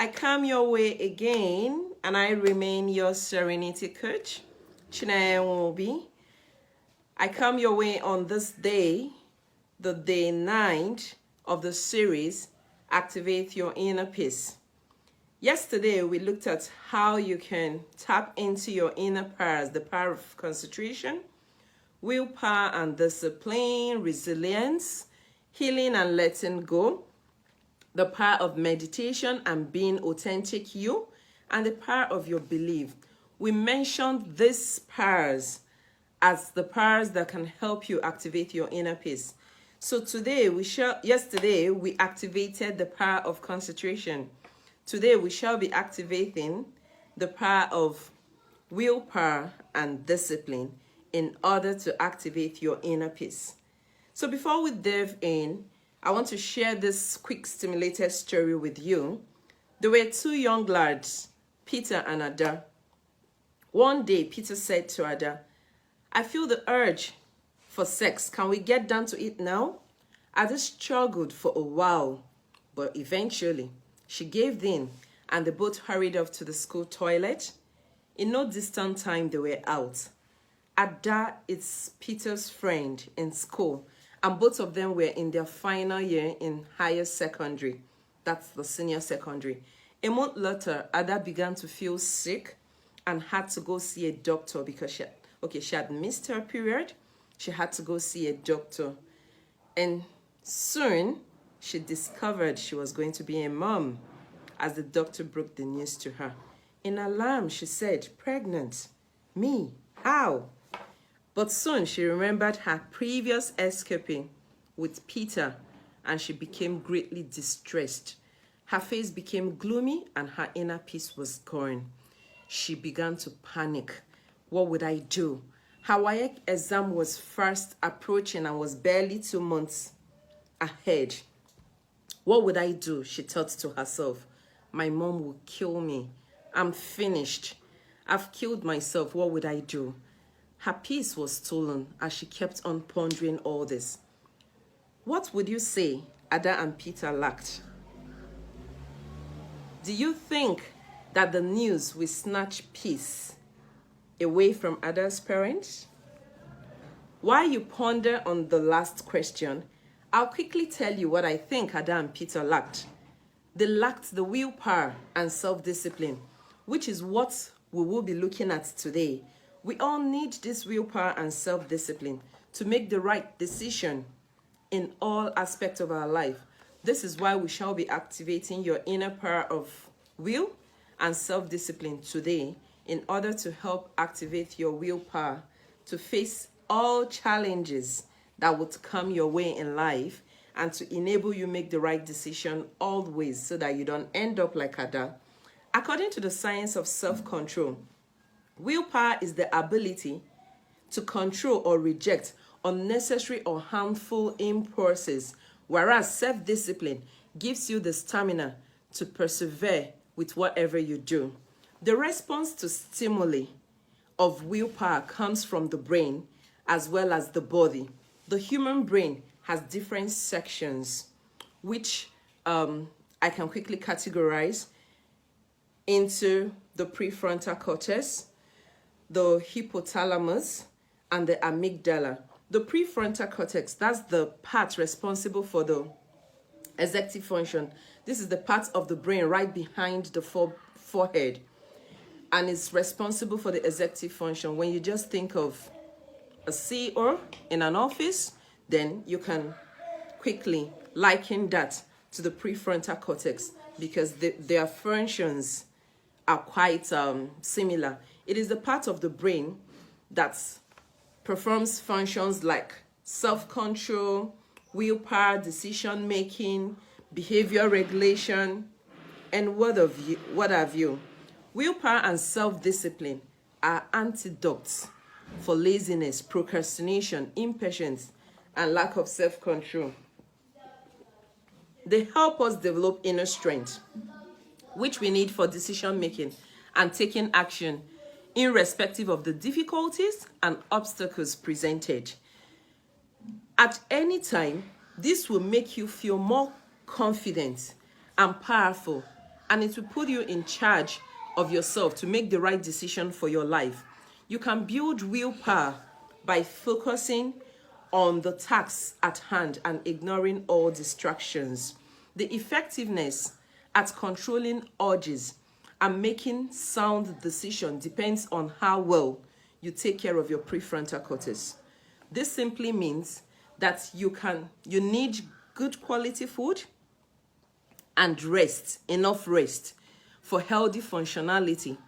I come your way again, and I remain your Serenity Coach, Chinaya Nwobi. I come your way on this day, the day 9 of the series, Activate Your Inner Peace. Yesterday, we looked at how you can tap into your inner powers, the power of concentration, willpower and discipline, resilience, healing and letting go, the power of meditation and being authentic you, and the power of your belief. We mentioned these powers as the powers that can help you activate your inner peace. So today, yesterday we activated the power of concentration. Today we shall be activating the power of willpower and discipline in order to activate your inner peace. So before we dive in, I want to share this quick stimulated story with you. There were two young lads, Peter and Ada. One day, Peter said to Ada, "I feel the urge for sex. Can we get down to it now?" Ada struggled for a while, but eventually she gave in and they both hurried off to the school toilet. In no distant time, they were out. Ada is Peter's friend in school, and both of them were in their final year in higher secondary. That's the senior secondary. A month later, Ada began to feel sick and had to go see a doctor because she had missed her period. She had to go see a doctor. And soon, she discovered she was going to be a mom as the doctor broke the news to her. In alarm, she said, "Pregnant? Me? How?" But soon she remembered her previous escaping with Peter and she became greatly distressed. Her face became gloomy and her inner peace was gone. She began to panic. What would I do? Her WAEC exam was fast approaching and was barely 2 months ahead. What would I do? She thought to herself. My mom will kill me. I'm finished. I've killed myself. What would I do? Her peace was stolen as she kept on pondering all this. What would you say Ada and Peter lacked? Do you think that the news will snatch peace away from Ada's parents? While you ponder on the last question, I'll quickly tell you what I think Ada and Peter lacked. They lacked the willpower and self-discipline, which is what we will be looking at today. We all need this willpower and self-discipline to make the right decision in all aspects of our life. This is why we shall be activating your inner power of will and self-discipline today in order to help activate your willpower to face all challenges that would come your way in life and to enable you make the right decision always so that you don't end up like Ada. According to the science of self-control, willpower is the ability to control or reject unnecessary or harmful impulses, whereas self-discipline gives you the stamina to persevere with whatever you do. The response to stimuli of willpower comes from the brain as well as the body. The human brain has different sections, which I can quickly categorize into the prefrontal cortex, the hypothalamus, and the amygdala. The prefrontal cortex, that's the part responsible for the executive function. This is the part of the brain right behind the forehead, and it's responsible for the executive function. When you just think of a CEO in an office, then you can quickly liken that to the prefrontal cortex because their functions are quite similar. It is the part of the brain that performs functions like self-control, willpower, decision-making, behavior regulation, and what have you. Willpower and self-discipline are antidotes for laziness, procrastination, impatience, and lack of self-control. They help us develop inner strength, which we need for decision-making and taking action irrespective of the difficulties and obstacles presented. At any time, this will make you feel more confident and powerful and it will put you in charge of yourself to make the right decision for your life. You can build willpower by focusing on the tasks at hand and ignoring all distractions. The effectiveness at controlling urges and making sound decisions depends on how well you take care of your prefrontal cortex. This simply means that you need good quality food and rest, enough rest for healthy functionality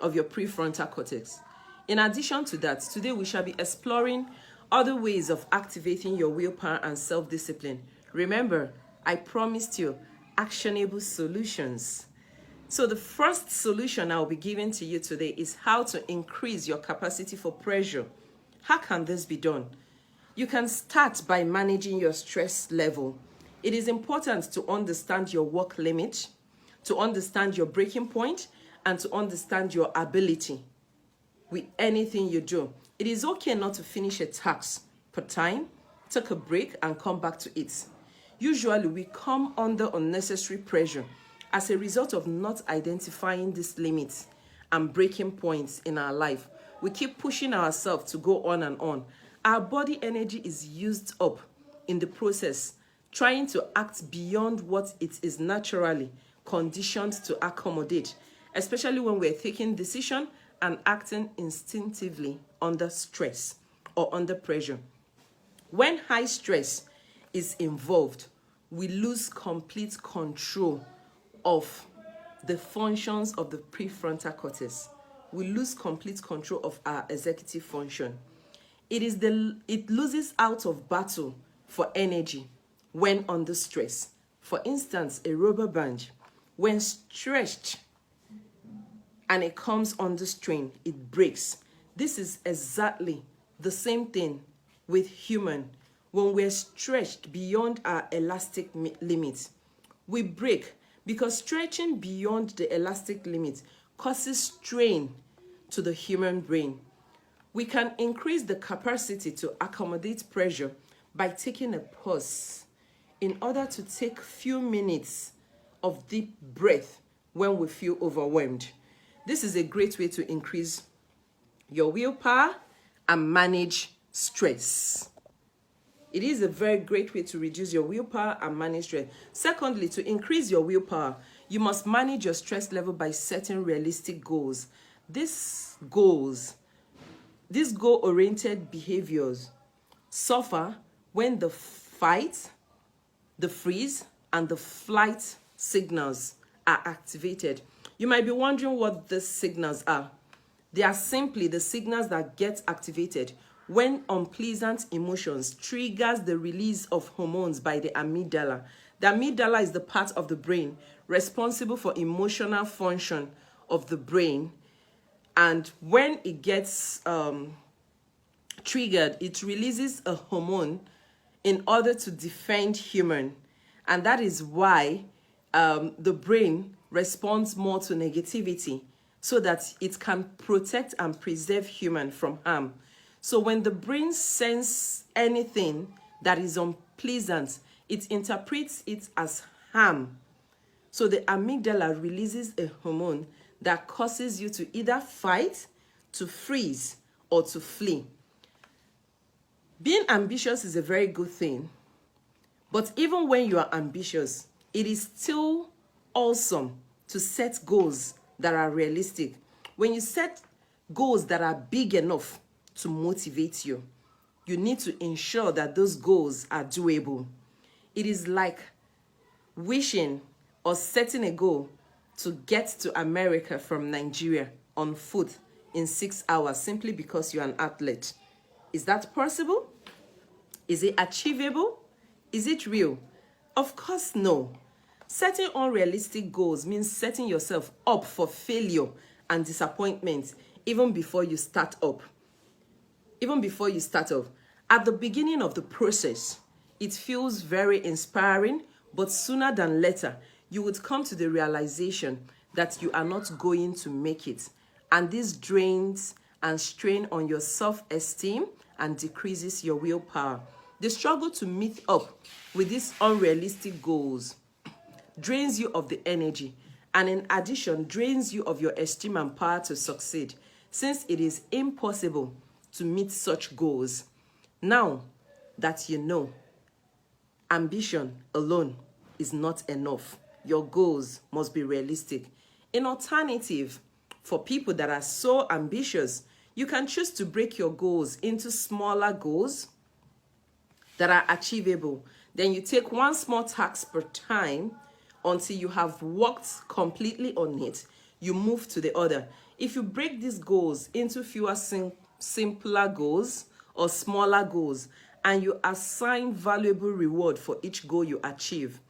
of your prefrontal cortex. In addition to that, today we shall be exploring other ways of activating your willpower and self-discipline. Remember, I promised you actionable solutions. So the first solution I'll be giving to you today is how to increase your capacity for pressure. How can this be done? You can start by managing your stress level. It is important to understand your work limit, to understand your breaking point, and to understand your ability with anything you do. It is okay not to finish a task per time, take a break, and come back to it. Usually, we come under unnecessary pressure as a result of not identifying these limits and breaking points in our life. We keep pushing ourselves to go on and on. Our body energy is used up in the process, trying to act beyond what it is naturally conditioned to accommodate, especially when we're taking decisions and acting instinctively under stress or under pressure. When high stress is involved, we lose complete control of the functions of the prefrontal cortex. We lose complete control of our executive function. It loses out of battle for energy when under stress. For instance, a rubber band, when stretched and it comes under strain, it breaks. This is exactly the same thing with human. When we're stretched beyond our elastic limit, we break, because stretching beyond the elastic limit causes strain to the human brain. We can increase the capacity to accommodate pressure by taking a pause in order to take few minutes of deep breath when we feel overwhelmed. This is a great way to increase your willpower and manage stress. It is a very great way to reduce your willpower and manage stress. Secondly, to increase your willpower, you must manage your stress level by setting realistic goals. These goal-oriented behaviors suffer when the fight, the freeze, and the flight signals are activated. You might be wondering what these signals are. They are simply the signals that get activated when unpleasant emotions triggers the release of hormones by the amygdala. The amygdala is the part of the brain responsible for emotional function of the brain. And when it gets triggered, it releases a hormone in order to defend human. And that is why the brain responds more to negativity, so that it can protect and preserve human from harm. So when the brain senses anything that is unpleasant, it interprets it as harm. So the amygdala releases a hormone that causes you to either fight, to freeze, or to flee. Being ambitious is a very good thing, but even when you are ambitious, it is still awesome to set goals that are realistic. When you set goals that are big enough to motivate you, you need to ensure that those goals are doable. It is like wishing or setting a goal to get to America from Nigeria on foot in 6 hours simply because you're an athlete. Is that possible? Is it achievable? Is it real? Of course, no. Setting unrealistic goals means setting yourself up for failure and disappointment even before you start up. At the beginning of the process, it feels very inspiring, but sooner than later, you would come to the realization that you are not going to make it. And this drains and strains on your self-esteem and decreases your willpower. The struggle to meet up with these unrealistic goals drains you of the energy and in addition drains you of your esteem and power to succeed, since it is impossible to meet such goals. Now that you know, ambition alone is not enough. Your goals must be realistic. In alternative, for people that are so ambitious, you can choose to break your goals into smaller goals that are achievable. Then you take one small task per time until you have worked completely on it. You move to the other. If you break these goals into fewer simpler goals or smaller goals, and you assign valuable reward for each goal you achieve,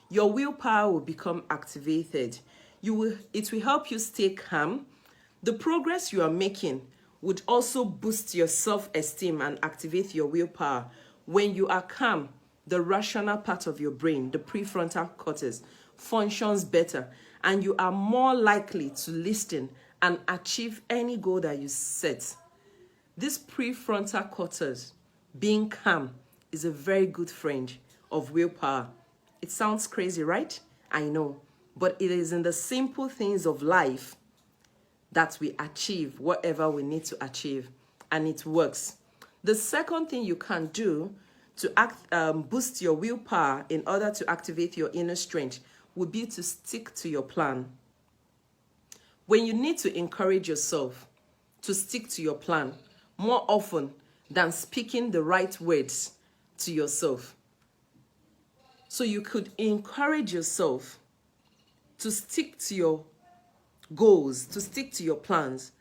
your willpower will become activated. It will help you stay calm. The progress you are making would also boost your self-esteem and activate your willpower. When you are calm, the rational part of your brain, the prefrontal cortex, functions better, and you are more likely to listen and achieve any goal that you set. This prefrontal cortex, being calm, is a very good friend of willpower. It sounds crazy, right? I know, but it is in the simple things of life that we achieve whatever we need to achieve, and it works. The second thing you can do to boost your willpower in order to activate your inner strength would be to stick to your plan. When you need to encourage yourself to stick to your plan more often than speaking the right words to yourself. So you could encourage yourself to stick to your goals, to stick to your plans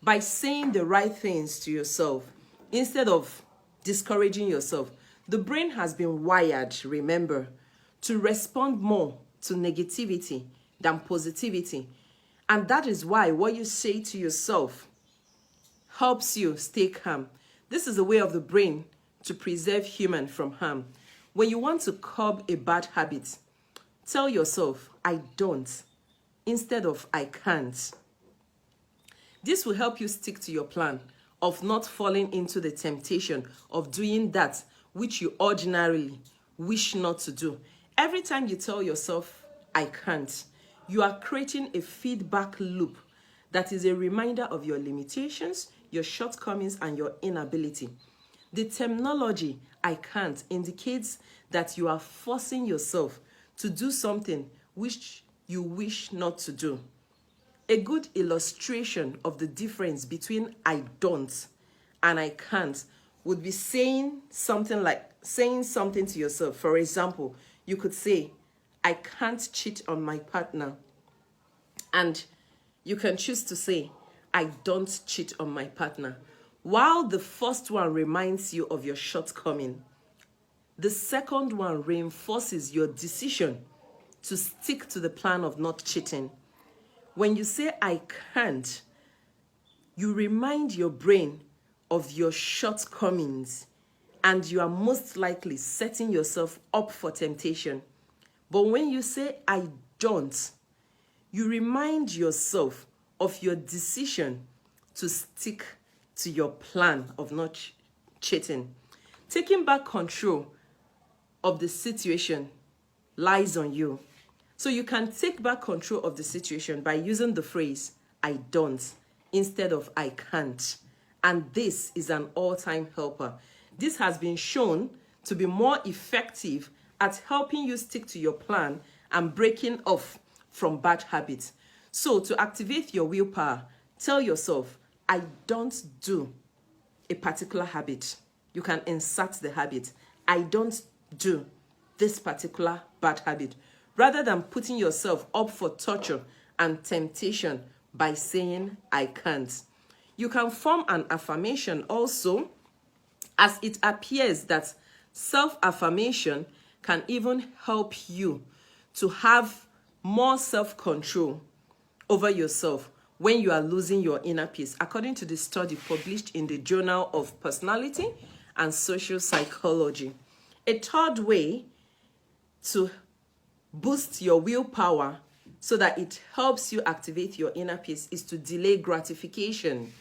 by saying the right things to yourself instead of discouraging yourself. The brain has been wired, remember, to respond more to negativity than positivity. And that is why what you say to yourself helps you stay calm. This is a way of the brain to preserve human from harm. When you want to curb a bad habit, tell yourself, I don't, instead of I can't. This will help you stick to your plan of not falling into the temptation of doing that which you ordinarily wish not to do. Every time you tell yourself, I can't, you are creating a feedback loop that is a reminder of your limitations, your shortcomings, and your inability. The terminology, I can't, indicates that you are forcing yourself to do something which you wish not to do. A good illustration of the difference between I don't and I can't would be saying something to yourself. For example, you could say, I can't cheat on my partner. And you can choose to say, I don't cheat on my partner. While the first one reminds you of your shortcoming, the second one reinforces your decision to stick to the plan of not cheating. When you say, I can't, you remind your brain of your shortcomings, and you are most likely setting yourself up for temptation. But when you say, I don't, you remind yourself of your decision to stick to your plan of not cheating. Taking back control of the situation lies on you. So you can take back control of the situation by using the phrase, I don't, instead of I can't. And this is an all-time helper. This has been shown to be more effective at helping you stick to your plan and breaking off from bad habits. So to activate your willpower, tell yourself, I don't do a particular habit. You can insert the habit. I don't do this particular bad habit, rather than putting yourself up for torture and temptation by saying, I can't. You can form an affirmation also, as it appears that self-affirmation can even help you to have more self-control over yourself when you are losing your inner peace, according to the study published in the Journal of Personality and Social Psychology. A third way to boost your willpower so that it helps you activate your inner peace is to delay gratification.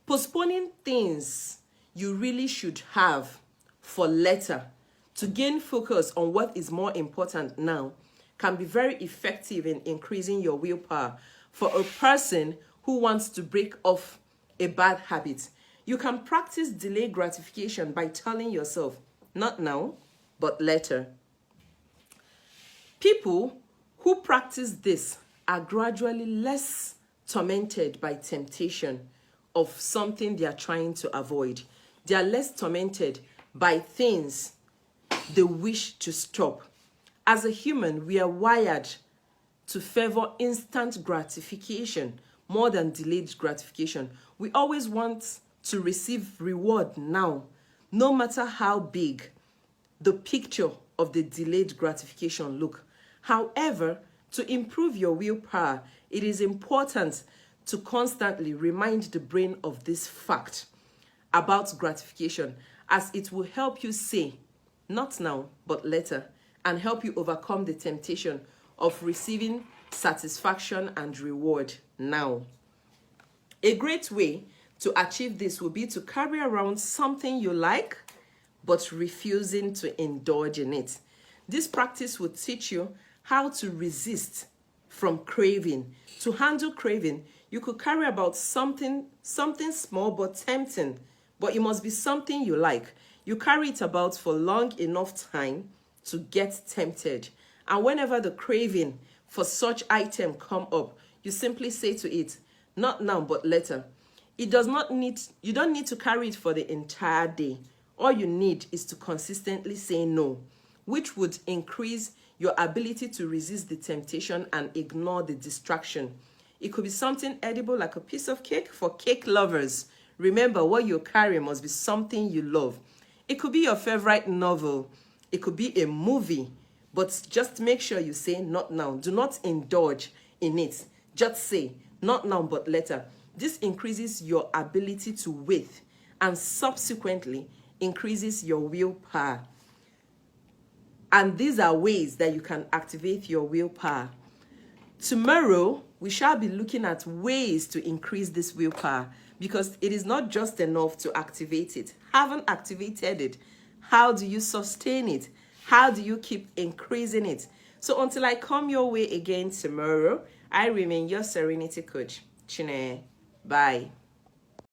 Postponing things you really should have for later to gain focus on what is more important now can be very effective in increasing your willpower for a person who wants to break off a bad habit. You can practice delayed gratification by telling yourself, not now, but later. People who practice this are gradually less tormented by temptation of something they are trying to avoid. They are less tormented by things they wish to stop. As a human, we are wired to favor instant gratification more than delayed gratification. We always want to receive reward now, no matter how big the picture of the delayed gratification look. However, to improve your willpower, it is important to constantly remind the brain of this fact about gratification, as it will help you say, not now, but later, and help you overcome the temptation of receiving satisfaction and reward now. A great way to achieve this will be to carry around something you like, but refusing to indulge in it. This practice will teach you how to resist from craving. To handle craving, you could carry about something small but tempting, but it must be something you like. You carry it about for long enough time to get tempted. And whenever the craving for such item come up, you simply say to it, not now, but later. You don't need to carry it for the entire day. All you need is to consistently say no, which would increase your ability to resist the temptation and ignore the distraction. It could be something edible like a piece of cake for cake lovers. Remember, what you're carrying must be something you love. It could be your favorite novel. It could be a movie. But just make sure you say not now. Do not indulge in it. Just say not now, but later. This increases your ability to wait and subsequently increases your willpower. And these are ways that you can activate your willpower. Tomorrow, we shall be looking at ways to increase this willpower, because it is not just enough to activate it. Haven't activated it. How do you sustain it? How do you keep increasing it? So until I come your way again tomorrow, I remain your Serenity Coach, Chineye. Bye.